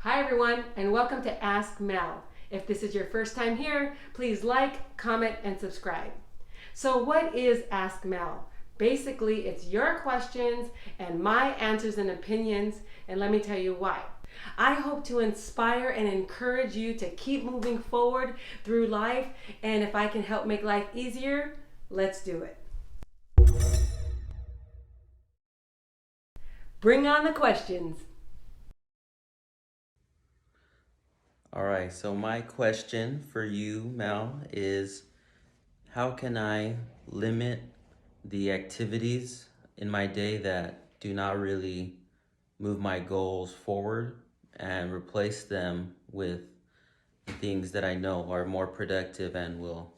Hi everyone, and welcome to Ask Mel. If this is your first time here, please like, comment, and subscribe. So what is Ask Mel? Basically, it's your questions and my answers and opinions, and let me tell you why. I hope to inspire and encourage you to keep moving forward through life, and if I can help make life easier, let's do it. Bring on the questions. All right, so my question for you, Mel, is how can I limit the activities in my day that do not really move my goals forward and replace them with things that I know are more productive and will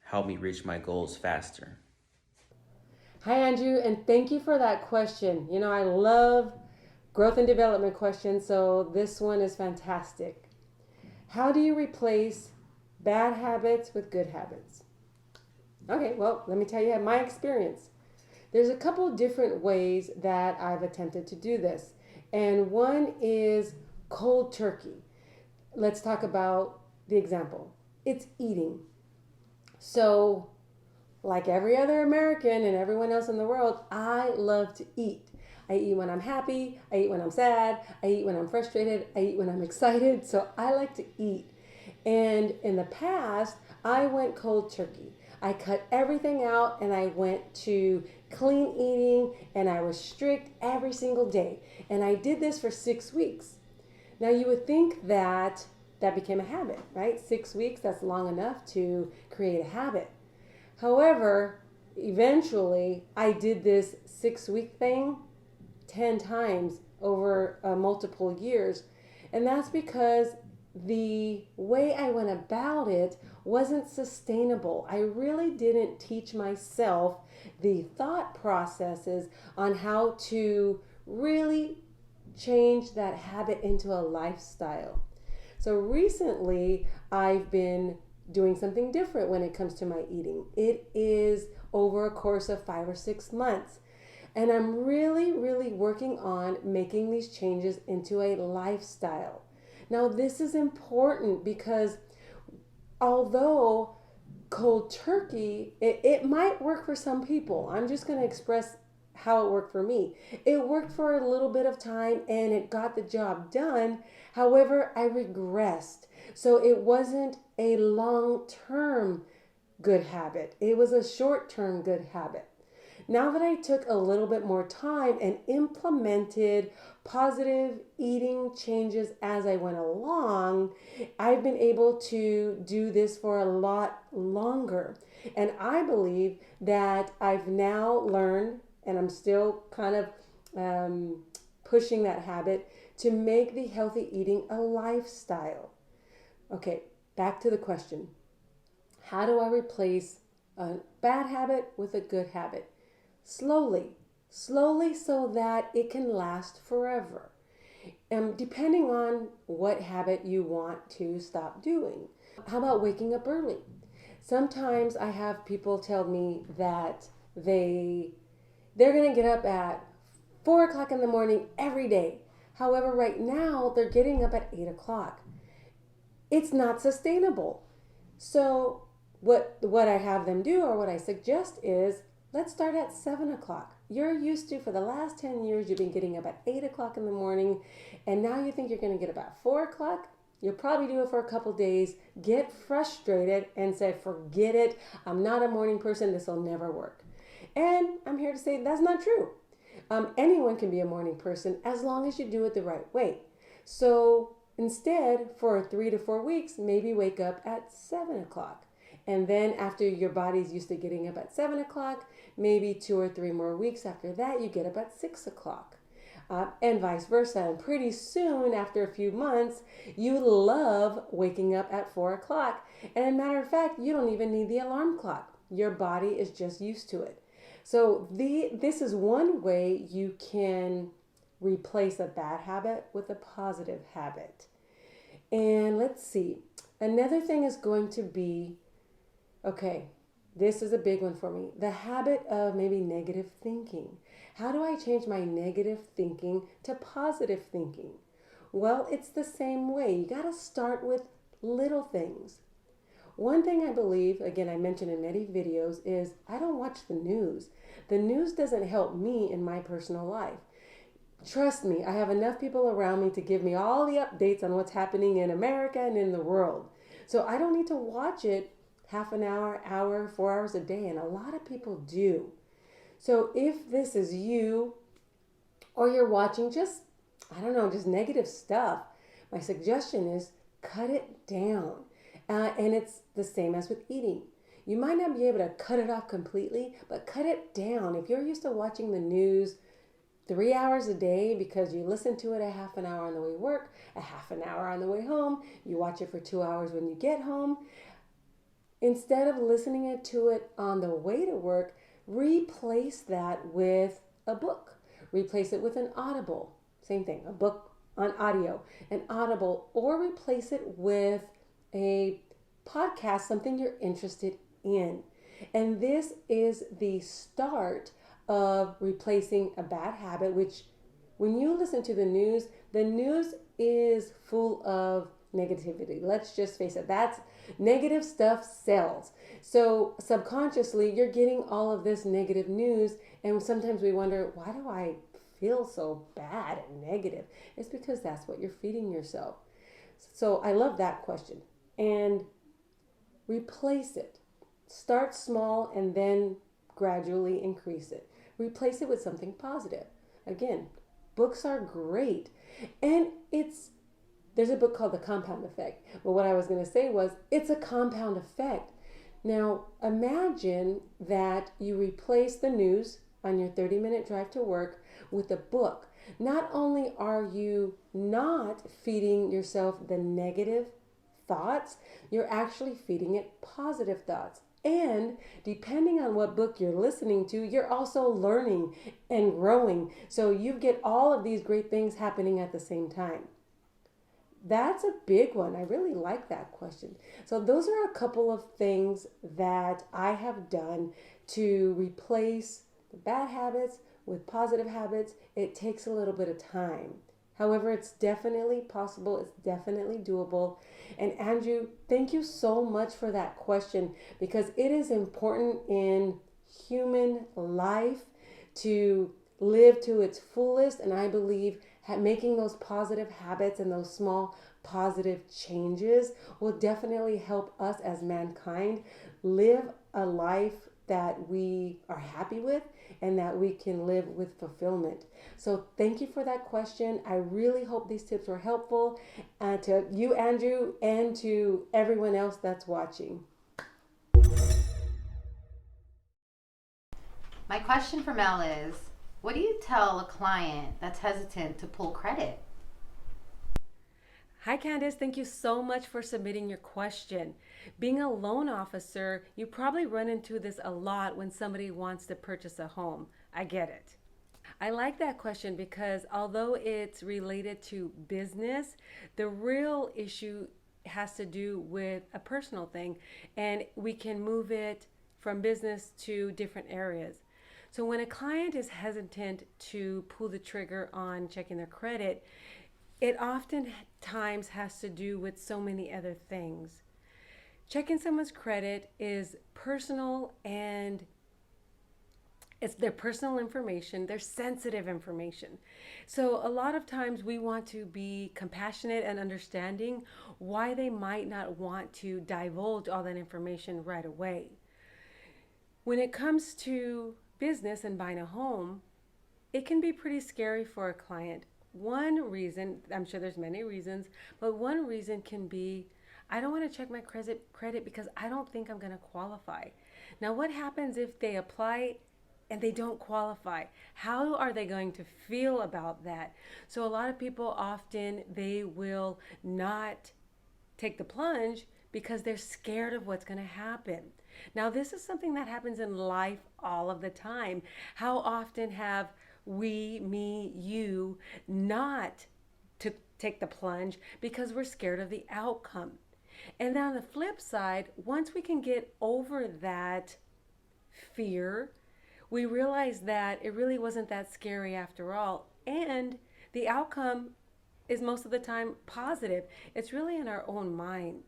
help me reach my goals faster? Hi, Andrew, and thank you for that question. You know, I love growth and development questions, so this one is fantastic. How do you replace bad habits with good habits? Okay, well, let me tell you my experience. There's a couple different ways that I've attempted to do this, and one is cold turkey. Let's talk about the example. It's eating. So, like every other American and everyone else in the world, I love to eat. I eat when I'm happy, I eat when I'm sad, I eat when I'm frustrated, I eat when I'm excited. So I like to eat. And in the past, I went cold turkey. I cut everything out and I went to clean eating and I was strict every single day. And I did this for 6 weeks. Now you would think that that became a habit, right? 6 weeks, that's long enough to create a habit. However, eventually I did this 6 week thing 10 times over multiple years. And that's because the way I went about it wasn't sustainable. I really didn't teach myself the thought processes on how to really change that habit into a lifestyle. So recently, I've been doing something different when it comes to my eating. It is over a course of 5 or 6 months. And I'm really working on making these changes into a lifestyle. Now, this is important because although cold turkey, it might work for some people. I'm just going to express how it worked for me. It worked for a little bit of time and it got the job done. However, I regressed. So it wasn't a long term good habit, it was a short term good habit. Now that I took a little bit more time and implemented positive eating changes as I went along, I've been able to do this for a lot longer. And I believe that I've now learned, and I'm still kind of pushing that habit, to make the healthy eating a lifestyle. Okay, back to the question. How do I replace a bad habit with a good habit? Slowly, slowly, so that it can last forever. And depending on what habit you want to stop doing. How about waking up early? Sometimes I have people tell me that they're going to get up at 4 o'clock in the morning every day. However, right now they're getting up at 8 o'clock. It's not sustainable. So what I have them do, or what I suggest, is let's start at 7 o'clock. You're used to, for the last 10 years, you've been getting up at 8 o'clock in the morning, and now you think you're going to get up at 4 o'clock. You'll probably do it for a couple days, get frustrated, and say, forget it. I'm not a morning person. This will never work. And I'm here to say that's not true. Anyone can be a morning person as long as you do it the right way. So instead, for 3 to 4 weeks, maybe wake up at 7 o'clock. And then after your body's used to getting up at 7 o'clock, maybe 2 or 3 more weeks after that, you get up at 6 o'clock. And vice versa. And pretty soon, after a few months, you love waking up at 4 o'clock. And as a matter of fact, you don't even need the alarm clock. Your body is just used to it. So this is one way you can replace a bad habit with a positive habit. And let's see. Another thing is going to be, okay, this is a big one for me. The habit of maybe negative thinking. How do I change my negative thinking to positive thinking? Well, it's the same way. You got to start with little things. One thing I believe, again, I mentioned in many videos, is I don't watch the news. The news doesn't help me in my personal life. Trust me, I have enough people around me to give me all the updates on what's happening in America and in the world. So I don't need to watch it half an hour, 4 hours a day, and a lot of people do. So if this is you, or you're watching just, I don't know, just negative stuff, my suggestion is cut it down. And it's the same as with eating. You might not be able to cut it off completely, but cut it down. If you're used to watching the news 3 hours a day because you listen to it a half an hour on the way to work, a half an hour on the way home, you watch it for 2 hours when you get home, instead of listening to it on the way to work, replace that with a book. Replace it with an audible. Same thing, a book on audio, an audible, or replace it with a podcast, something you're interested in. And this is the start of replacing a bad habit, which when you listen to the news is full of negativity. Let's just face it, that's negative stuff sells. So subconsciously, you're getting all of this negative news, and sometimes we wonder, why do I feel so bad and negative? It's because that's what you're feeding yourself. So I love that question. And replace it. Start small and then gradually increase it. Replace it with something positive. Again, books are great. And there's a book called The Compound Effect. But what I was going to say was, it's a compound effect. Now, imagine that you replace the news on your 30-minute drive to work with a book. Not only are you not feeding yourself the negative thoughts, you're actually feeding it positive thoughts. And depending on what book you're listening to, you're also learning and growing. So you get all of these great things happening at the same time. That's a big one. I really like that question. So those are a couple of things that I have done to replace the bad habits with positive habits. It takes a little bit of time. However, it's definitely possible. It's definitely doable. And Andrew, thank you so much for that question, because it is important in human life to live to its fullest. And I believe making those positive habits and those small positive changes will definitely help us as mankind live a life that we are happy with and that we can live with fulfillment. So thank you for that question. I really hope these tips were helpful to you, Andrew, and to everyone else that's watching. My question for Mel is, what do you tell a client that's hesitant to pull credit? Hi, Candice. Thank you so much for submitting your question. Being a loan officer, you probably run into this a lot when somebody wants to purchase a home. I get it. I like that question because although it's related to business, the real issue has to do with a personal thing, and we can move it from business to different areas. So when a client is hesitant to pull the trigger on checking their credit, it oftentimes has to do with so many other things. Checking someone's credit is personal, and it's their personal information, their sensitive information. So a lot of times we want to be compassionate and understanding why they might not want to divulge all that information right away. When it comes to business and buying a home, it can be pretty scary for a client. One reason, I'm sure there's many reasons, but one reason can be, I don't want to check my credit because I don't think I'm going to qualify. Now, what happens if they apply and they don't qualify? How are they going to feel about that? So a lot of people often, they will not take the plunge because they're scared of what's going to happen. Now, this is something that happens in life all of the time. How often have we, me, you, not to take the plunge because we're scared of the outcome? And on the flip side, once we can get over that fear, we realize that it really wasn't that scary after all. And the outcome is most of the time positive. It's really in our own mind.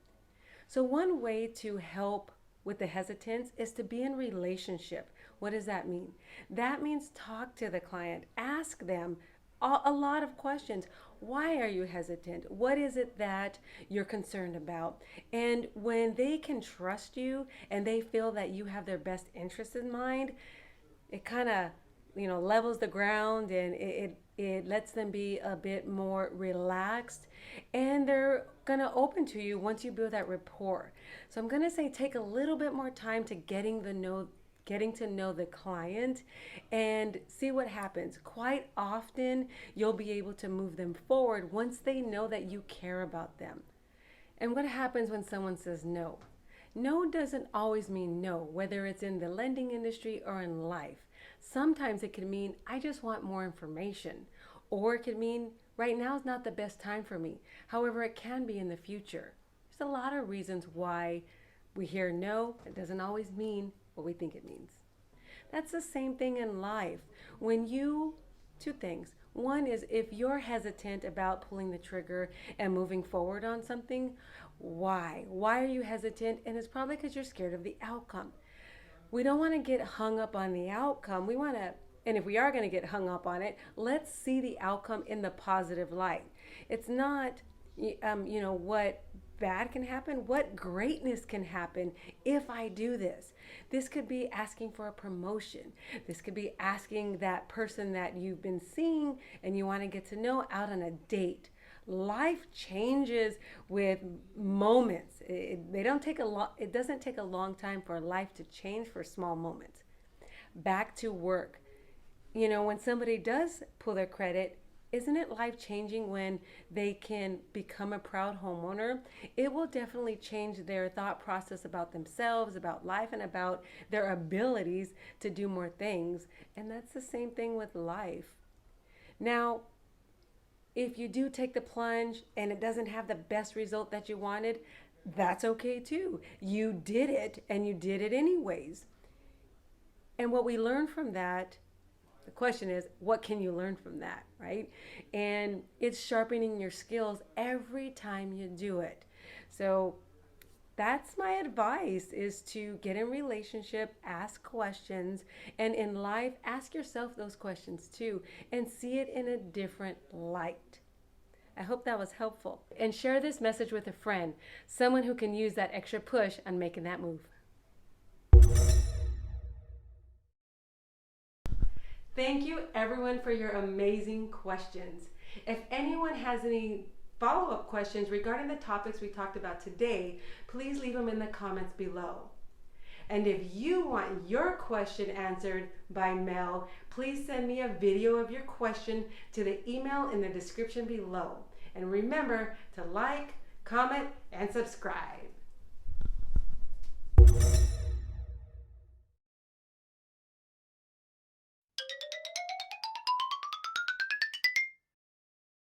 So one way to help with the hesitance is to be in relationship. What does that mean? That means talk to the client, ask them a lot of questions. Why are you hesitant? What is it that you're concerned about? And when they can trust you and they feel that you have their best interest in mind, it kind of, levels the ground, and it lets them be a bit more relaxed, and they're gonna open to you once you build that rapport. So I'm gonna say take a little bit more time to getting to know the client and see what happens. Quite often you'll be able to move them forward once they know that you care about them. And what happens when someone says no? No doesn't always mean no, whether it's in the lending industry or in life. Sometimes it can mean, I just want more information. Or it could mean, right now is not the best time for me. However, it can be in the future. There's a lot of reasons why we hear no. It doesn't always mean what we think it means. That's the same thing in life. Two things. One is if you're hesitant about pulling the trigger and moving forward on something, why? Why are you hesitant? And it's probably because you're scared of the outcome. We don't want to get hung up on the outcome. And if we are going to get hung up on it, let's see the outcome in the positive light. It's not, what bad can happen, what greatness can happen if I do this. This could be asking for a promotion. This could be asking that person that you've been seeing and you want to get to know out on a date. Life changes with moments. It doesn't take a long time for life to change for small moments. Back to work. When somebody does pull their credit, isn't it life changing when they can become a proud homeowner? It will definitely change their thought process about themselves, about life, and about their abilities to do more things. And that's the same thing with life. Now, if you do take the plunge and it doesn't have the best result that you wanted, that's okay too. You did it and you did it anyways. And what we learn from that, the question is, what can you learn from that, right? And it's sharpening your skills every time you do it. So that's my advice, is to get in relationship, ask questions, and in life, ask yourself those questions too, and see it in a different light. I hope that was helpful. And share this message with a friend, someone who can use that extra push on making that move. Thank you everyone for your amazing questions. If anyone has any follow-up questions regarding the topics we talked about today, please leave them in the comments below. And if you want your question answered by Mel, please send me a video of your question to the email in the description below. And remember to like, comment, and subscribe.